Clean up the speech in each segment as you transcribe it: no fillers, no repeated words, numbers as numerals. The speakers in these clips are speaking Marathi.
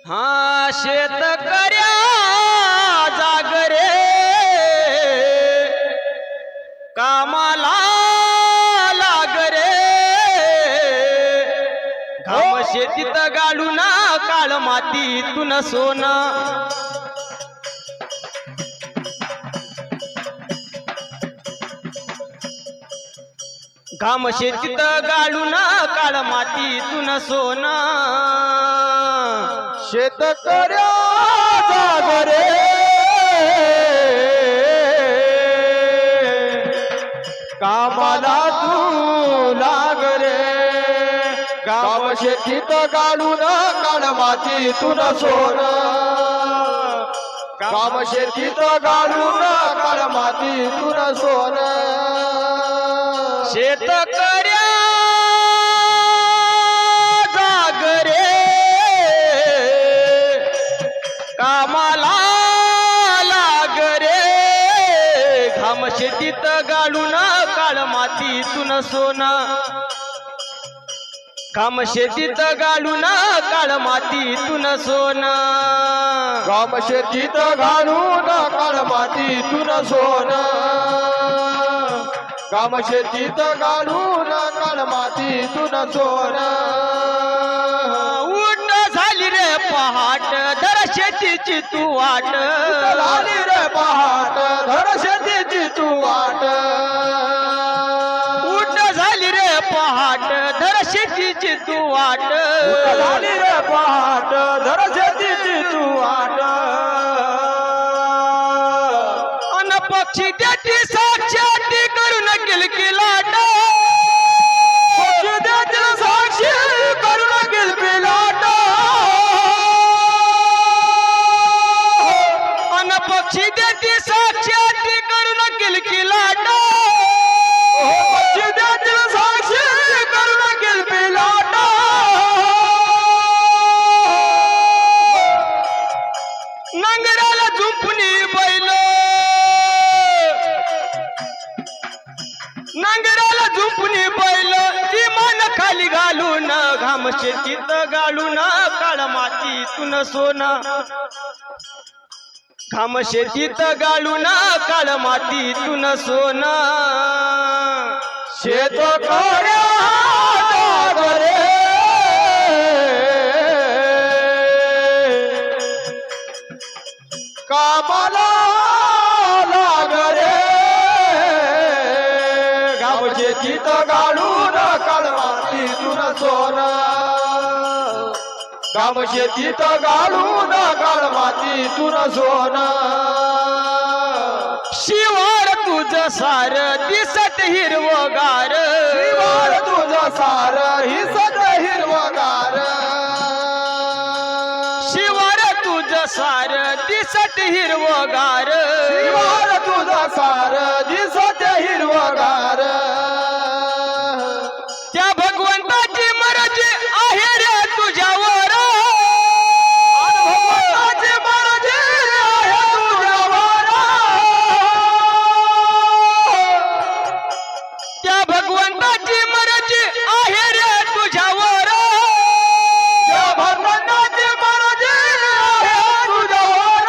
हा शेतकऱ्या जागरे कामाला लागरे घाम शेतीत गाडून काळ मातीतून सोनं घाम शेतीत गाडून काळ मातीतून सोनं शेतकऱ्या जागरे कामाला तू लागरे काम शेतीत गाडून काळ मातीतून सोनं काम शेतीत गाडून काळ मातीतून सोनं शेतकऱ्या जागरे कामाला लागरे घाम शेतीत गाडून काळ मातीतून सोनं घाम शेतीत गाडून काळ मातीतून सोनं काम शेतीत घालून काळ मातीतून सोनं काम शेतीत घालून काळ मातीतून सोनं उठ झाली रे पहाट धर शेतीची तू वाट झाली रे पहाट धर शेतीची तू वाट उठ झाली रे पहाट धर शेतीची तू वाट झाली रे पहाट धर शेतीची तू वाट अन पक्षी त्याची साक्षाती करून किलकिलाट पक्षी त्याची साक्षी करून किलकिलाट अन पक्षी त्याची साक्षाती करून किलकिलाट पक्षी त्याची साक्षी करून किलकिलाट नांगराला झुंपुनी बैल नांगराला झुंपुनी बैल ती मान खाली घालून घाम शेतीत गाळून काळ मातीतून सोनं घाम शेतीत गाळून काळ मातीतून सोनं शेतकऱ्या जागरे कामाला लागरे गाव शेतीत गाडून काळ मातीतून सोनं गाव शेतीत गाडून काळ मातीतून सोनं शिवार तुझ सार दिसत हिरवगार शिवार तुझं सार ही सगळं हिरवगार शिवार तुझ सार दिसत हिरवगार शिवार तुझं सार दिसत हिरवगार त्या भगवंताची मर्जी आहे रे तुझ्यावर भगवंताची मर्जी आहे तुझ्यावर त्या भगवंताची मर्जी आहे रे तुझ्यावर या भगवंताची मर्जी आहे तुझ्यावर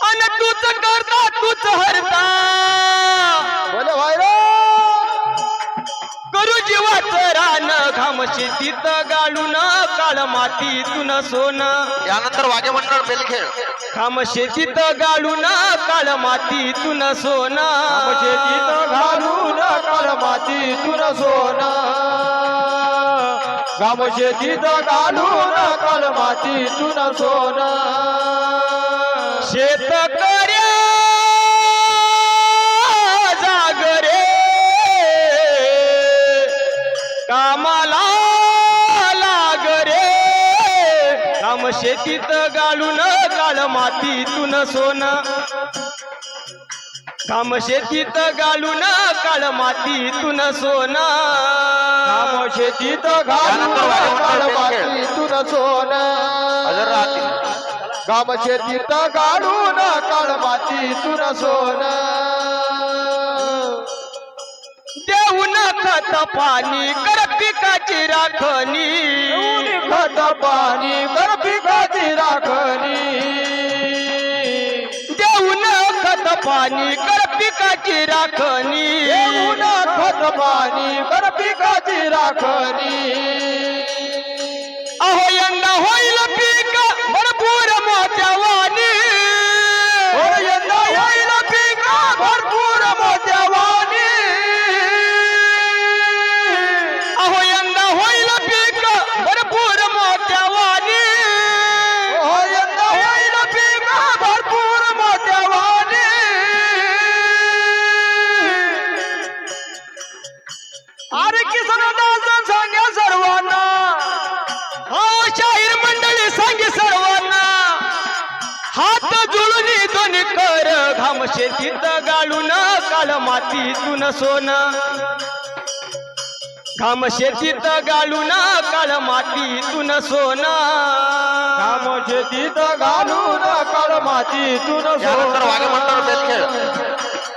अन तूच करता तूच हरता बोले भाई करू जीवाचं रान घाम शेतीत गाळून काळ मातीतून सोनं यानंतर वाद्यमंडळ बेलखेळ घाम शेतीत गाळून काळ मातीतून सोनं शेतीत घालून काळ मातीतून सोनं गाम शेतीत घालून काळ मातीतून सोनं शेतकऱ्या जागरे कामाला लागरे काम शेतीत गाळून काळ मातीतून सोनं काम शेतीत गाळून काळ मातीतून सोनं गाम शेतीत घालून काळ मातीतून सोनं हजर राहतील गाम शेतीत घालून काळ मातीतून सोनं देऊन खत पाणी कर पीक पिकाची राखणी खत पाणी कर पिकाची राखणी देऊन खत पाणी कर पिकाची राखणी देऊन खत पाणी कर पिकाची राखणी अहो यंदा होईल पीक भरपूर मोत्यावानी हो यंदा येईल पीक भरपूर मोत्यावानी अहो यंदा होईल पीक भरपूर मोत्यावानी हो यंदा येईल पीक भरपूर मोत्यावानी अरे किसनदास सांगे सर्वांना हो शाहीर मंडळी सांगे सर्वांना हात जुळून दोन्ही कर घाम शेतीत गाळून काळ मातीतून सोनं घाम शेतीत गाळून काळ मातीतून सोनं काम शेतीत घालून काळ मातीतून यानंतर वाघेमंडळ बेलखेड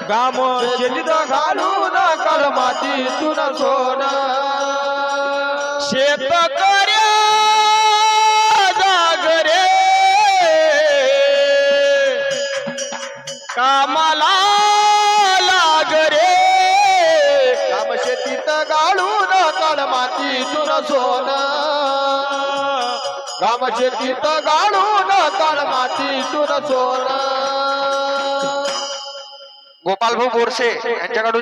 गाम शेतीत घालून काळ मातीतून सोनं शेतकऱ्या जागरे कामाला लागरे काम शेतीत घालून काळ मातीतून सोनं काम शेतीत घालून काळ मातीतून सोनं गोपाल भाऊ बोरसे यांच्याकडून